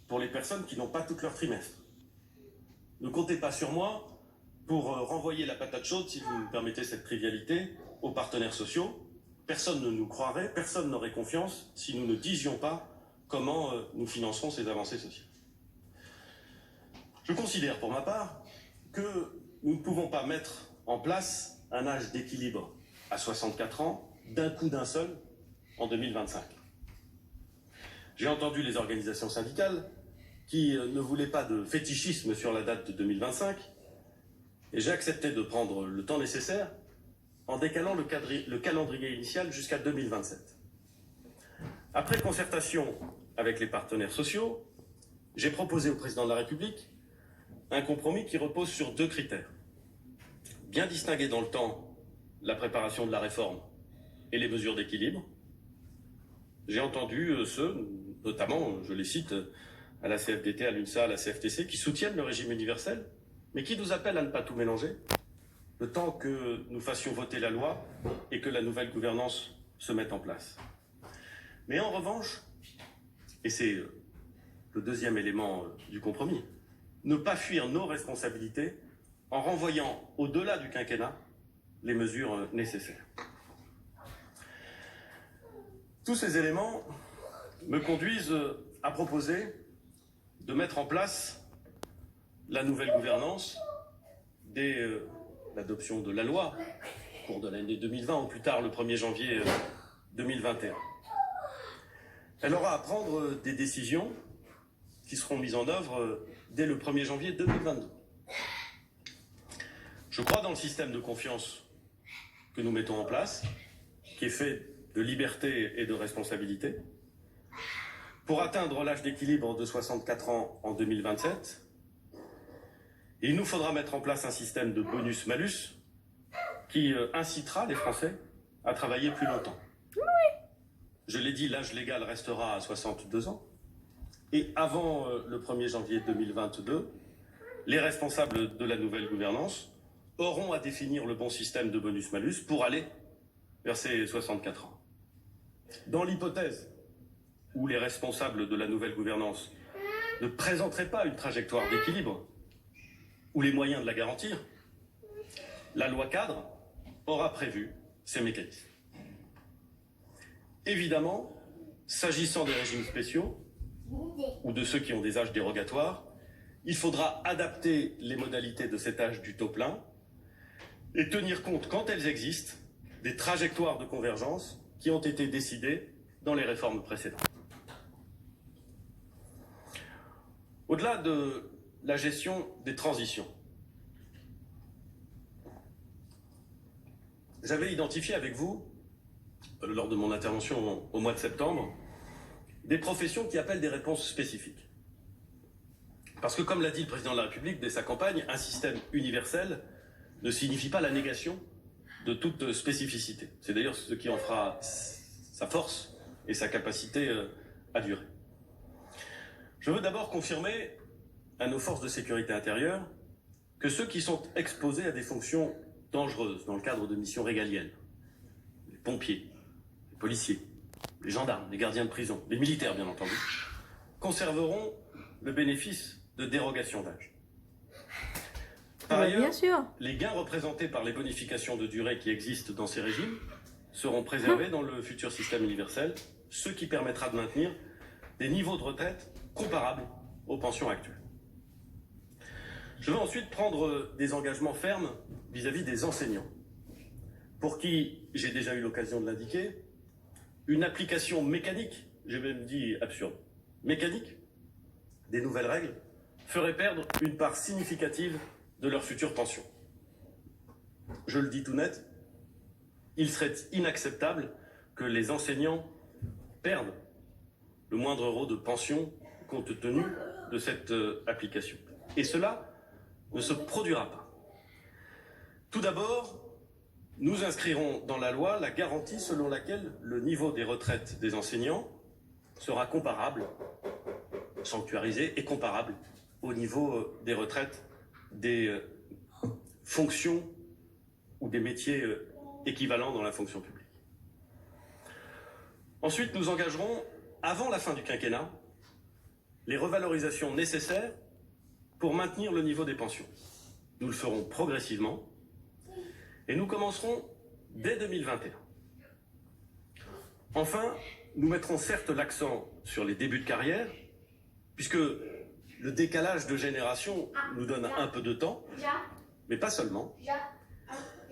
pour les personnes qui n'ont pas tout leur trimestre. Ne comptez pas sur moi pour renvoyer la patate chaude, si vous me permettez cette trivialité, aux partenaires sociaux. Personne ne nous croirait, personne n'aurait confiance si nous ne disions pas comment nous financerons ces avancées sociales. Je considère pour ma part que nous ne pouvons pas mettre en place un âge d'équilibre à 64 ans d'un coup d'un seul en 2025. J'ai entendu les organisations syndicales qui ne voulaient pas de fétichisme sur la date de 2025 et j'ai accepté de prendre le temps nécessaire en décalant le calendrier initial jusqu'à 2027. Après concertation avec les partenaires sociaux, j'ai proposé au président de la République un compromis qui repose sur 2 critères. Bien distinguer dans le temps la préparation de la réforme et les mesures d'équilibre. J'ai entendu ceux, notamment, je les cite, à la CFDT, à l'UNSA, à la CFTC, qui soutiennent le régime universel, mais qui nous appellent à ne pas tout mélanger, le temps que nous fassions voter la loi et que la nouvelle gouvernance se mette en place. Mais en revanche, et c'est le deuxième élément du compromis, ne pas fuir nos responsabilités en renvoyant au-delà du quinquennat les mesures nécessaires. Tous ces éléments me conduisent à proposer de mettre en place la nouvelle gouvernance dès l'adoption de la loi au cours de l'année 2020 ou plus tard le 1er janvier 2021. Elle aura à prendre des décisions qui seront mises en œuvre dès le 1er janvier 2022. Je crois dans le système de confiance que nous mettons en place, qui est fait de liberté et de responsabilité. Pour atteindre l'âge d'équilibre de 64 ans en 2027, il nous faudra mettre en place un système de bonus-malus qui incitera les Français à travailler plus longtemps. Je l'ai dit, l'âge légal restera à 62 ans. Et avant le 1er janvier 2022, les responsables de la nouvelle gouvernance auront à définir le bon système de bonus-malus pour aller vers ces 64 ans. Dans l'hypothèse où les responsables de la nouvelle gouvernance ne présenteraient pas une trajectoire d'équilibre ou les moyens de la garantir, la loi cadre aura prévu ces mécanismes. Évidemment, s'agissant des régimes spéciaux ou de ceux qui ont des âges dérogatoires, il faudra adapter les modalités de cet âge du taux plein et tenir compte, quand elles existent, des trajectoires de convergence qui ont été décidées dans les réformes précédentes. Au-delà de la gestion des transitions, j'avais identifié avec vous, lors de mon intervention au mois de septembre, des professions qui appellent des réponses spécifiques. Parce que, comme l'a dit le président de la République dès sa campagne, un système universel ne signifie pas la négation de toute spécificité. C'est d'ailleurs ce qui en fera sa force et sa capacité à durer. Je veux d'abord confirmer à nos forces de sécurité intérieure que ceux qui sont exposés à des fonctions dangereuses dans le cadre de missions régaliennes, les pompiers, les policiers, les gendarmes, les gardiens de prison, les militaires bien entendu, conserveront le bénéfice de dérogation d'âge. Par ailleurs, les gains représentés par les bonifications de durée qui existent dans ces régimes seront préservés dans le futur système universel, ce qui permettra de maintenir des niveaux de retraite comparables aux pensions actuelles. Je vais ensuite prendre des engagements fermes vis-à-vis des enseignants, pour qui, j'ai déjà eu l'occasion de l'indiquer, une application mécanique, j'ai même dit absurde, mécanique, des nouvelles règles, ferait perdre une part significative de leur future pension. Je le dis tout net, il serait inacceptable que les enseignants perdent le moindre euro de pension compte tenu de cette application. Et cela ne se produira pas. Tout d'abord, nous inscrirons dans la loi la garantie selon laquelle le niveau des retraites des enseignants sera comparable, sanctuarisé et comparable au niveau des retraites des fonctions ou des métiers équivalents dans la fonction publique. Ensuite, nous engagerons, avant la fin du quinquennat, les revalorisations nécessaires pour maintenir le niveau des pensions. Nous le ferons progressivement et nous commencerons dès 2021. Enfin, nous mettrons certes l'accent sur les débuts de carrière, puisque le décalage de génération nous donne un peu de temps, mais pas seulement.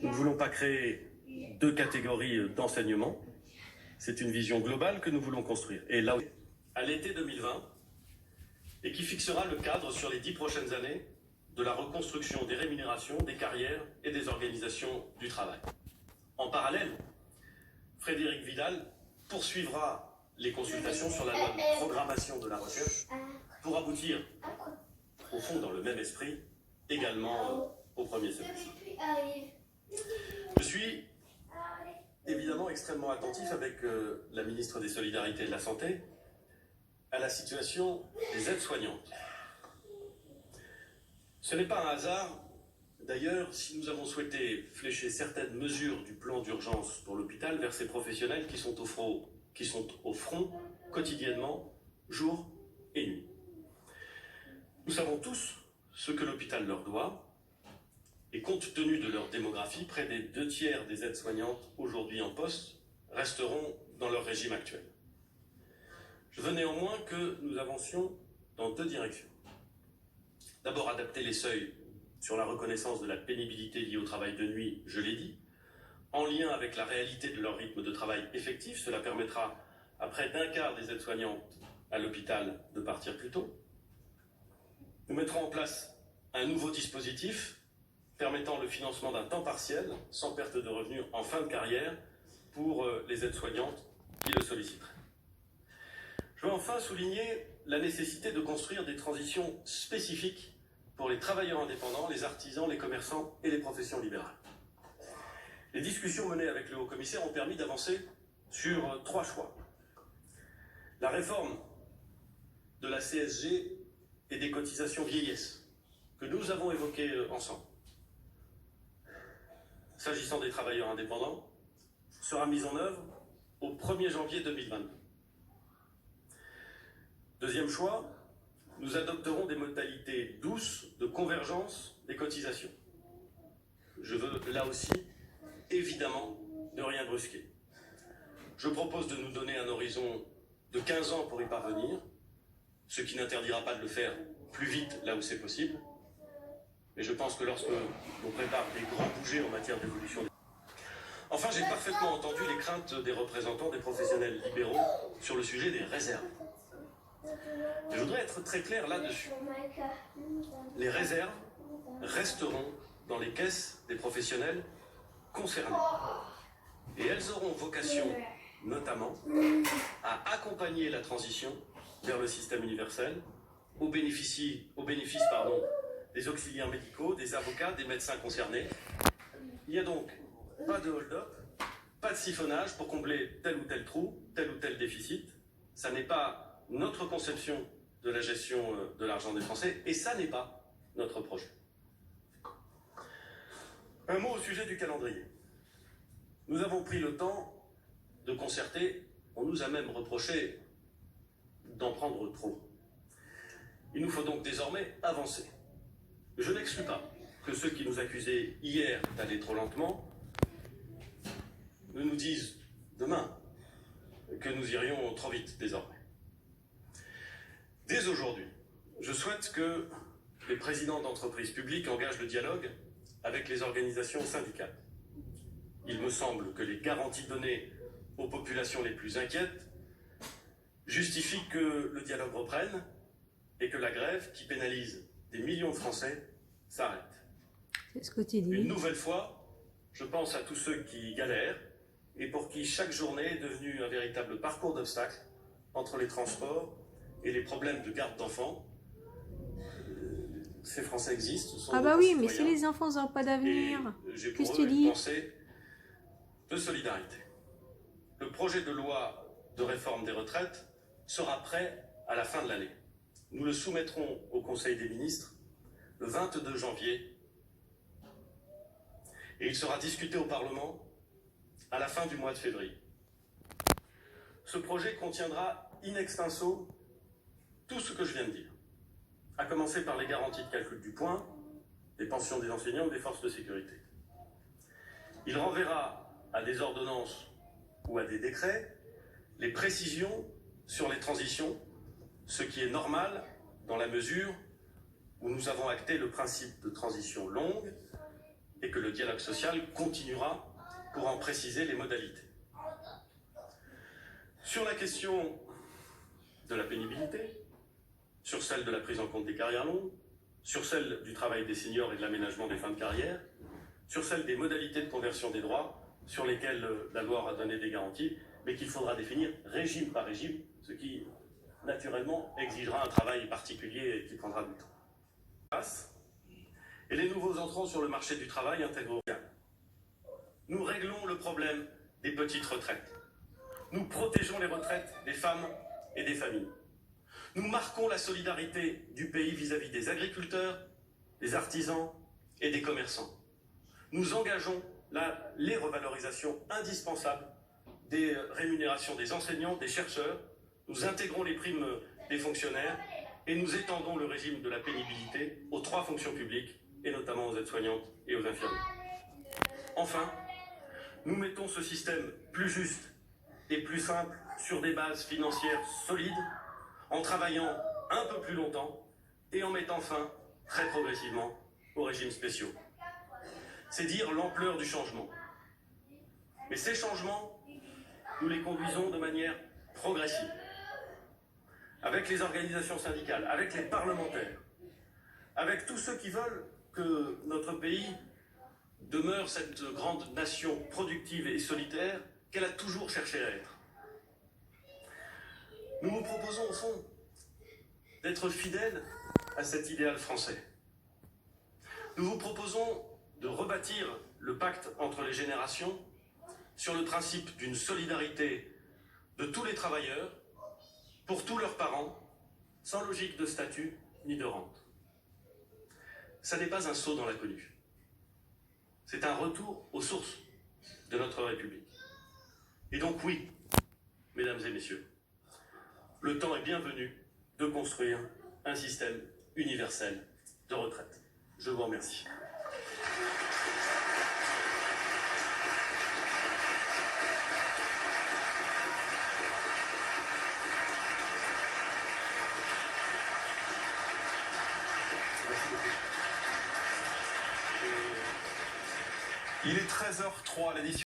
Nous ne voulons pas créer deux catégories d'enseignement. C'est une vision globale que nous voulons construire. Et là, à l'été 2020, et qui fixera le cadre sur les 10 prochaines années de la reconstruction des rémunérations, des carrières et des organisations du travail. En parallèle, Frédérique Vidal poursuivra les consultations sur la loi de programmation de la recherche pour aboutir, au fond dans le même esprit, également au premier semestre. Je suis évidemment extrêmement attentif avec la ministre des Solidarités et de la Santé à la situation des aides-soignantes. Ce n'est pas un hasard, d'ailleurs, si nous avons souhaité flécher certaines mesures du plan d'urgence pour l'hôpital vers ces professionnels qui sont au front quotidiennement, jour et nuit. Nous savons tous ce que l'hôpital leur doit, et compte tenu de leur démographie, près des 2/3 des aides-soignantes aujourd'hui en poste resteront dans leur régime actuel. Je veux néanmoins que nous avancions dans 2 directions. D'abord, adapter les seuils sur la reconnaissance de la pénibilité liée au travail de nuit, je l'ai dit, en lien avec la réalité de leur rythme de travail effectif. Cela permettra à près d'un quart des aides-soignantes à l'hôpital de partir plus tôt. Nous mettrons en place un nouveau dispositif permettant le financement d'un temps partiel sans perte de revenus en fin de carrière pour les aides-soignantes qui le solliciteraient. Je veux enfin souligner la nécessité de construire des transitions spécifiques pour les travailleurs indépendants, les artisans, les commerçants et les professions libérales. Les discussions menées avec le haut-commissaire ont permis d'avancer sur 3 choix. La réforme de la CSG et des cotisations vieillesse, que nous avons évoquées ensemble, s'agissant des travailleurs indépendants, sera mise en œuvre au 1er janvier 2022. Deuxième choix, nous adopterons des modalités douces de convergence des cotisations. Je veux là aussi, évidemment, ne rien brusquer. Je propose de nous donner un horizon de 15 ans pour y parvenir, ce qui n'interdira pas de le faire plus vite là où c'est possible. Mais je pense que lorsque l'on prépare des grands bougers en matière d'évolution... Enfin, j'ai parfaitement entendu les craintes des représentants des professionnels libéraux sur le sujet des réserves. Je voudrais être très clair là-dessus. Les réserves resteront dans les caisses des professionnels concernés. Et elles auront vocation, notamment, à accompagner la transition vers le système universel, au bénéfice des auxiliaires médicaux, des avocats, des médecins concernés. Il n'y a donc pas de hold-up, pas de siphonnage pour combler tel ou tel trou, tel ou tel déficit. Ça n'est pas notre conception de la gestion de l'argent des Français, et ça n'est pas notre projet. Un mot au sujet du calendrier. Nous avons pris le temps de concerter, on nous a même reproché d'en prendre trop. Il nous faut donc désormais avancer. Je n'exclus pas que ceux qui nous accusaient hier d'aller trop lentement ne nous disent demain que nous irions trop vite désormais. Dès aujourd'hui, je souhaite que les présidents d'entreprises publiques engagent le dialogue avec les organisations syndicales. Il me semble que les garanties données aux populations les plus inquiètes justifient que le dialogue reprenne et que la grève, qui pénalise des millions de Français, s'arrête. C'est ce que tu dis. Une nouvelle fois, je pense à tous ceux qui galèrent et pour qui chaque journée est devenue un véritable parcours d'obstacles entre les transports et les problèmes de garde d'enfants. Ces Français existent. Ce sont ah bah oui, mais si les enfants n'ont pas d'avenir, qu'est-ce que tu dis? Pensée de solidarité. Le projet de loi de réforme des retraites sera prêt à la fin de l'année. Nous le soumettrons au Conseil des ministres le 22 janvier et il sera discuté au Parlement à la fin du mois de février. Ce projet contiendra in extenso tout ce que je viens de dire, à commencer par les garanties de calcul du point, des pensions des enseignants ou des forces de sécurité. Il renverra à des ordonnances ou à des décrets les précisions sur les transitions, ce qui est normal dans la mesure où nous avons acté le principe de transition longue et que le dialogue social continuera pour en préciser les modalités. Sur la question de la pénibilité, sur celle de la prise en compte des carrières longues, sur celle du travail des seniors et de l'aménagement des fins de carrière, sur celle des modalités de conversion des droits, sur lesquelles la loi aura donné des garanties, mais qu'il faudra définir régime par régime, ce qui, naturellement, exigera un travail particulier et qui prendra du temps. Et les nouveaux entrants sur le marché du travail intégreront. Nous réglons le problème des petites retraites. Nous protégeons les retraites des femmes et des familles. Nous marquons la solidarité du pays vis-à-vis des agriculteurs, des artisans et des commerçants. Nous engageons les revalorisations indispensables des rémunérations des enseignants, des chercheurs. Nous intégrons les primes des fonctionnaires et nous étendons le régime de la pénibilité aux 3 fonctions publiques et notamment aux aides-soignantes et aux infirmiers. Enfin, nous mettons ce système plus juste et plus simple sur des bases financières solides, en travaillant un peu plus longtemps et en mettant fin très progressivement aux régimes spéciaux. C'est dire l'ampleur du changement. Mais ces changements, nous les conduisons de manière progressive, avec les organisations syndicales, avec les parlementaires, avec tous ceux qui veulent que notre pays demeure cette grande nation productive et solitaire qu'elle a toujours cherché à être. Nous vous proposons au fond d'être fidèles à cet idéal français. Nous vous proposons de rebâtir le pacte entre les générations sur le principe d'une solidarité de tous les travailleurs, pour tous leurs parents, sans logique de statut ni de rente. Ça n'est pas un saut dans l'inconnu. C'est un retour aux sources de notre République. Et donc oui, mesdames et messieurs, le temps est bien venu de construire un système universel de retraite. Je vous remercie. Il est 13h03, l'édition.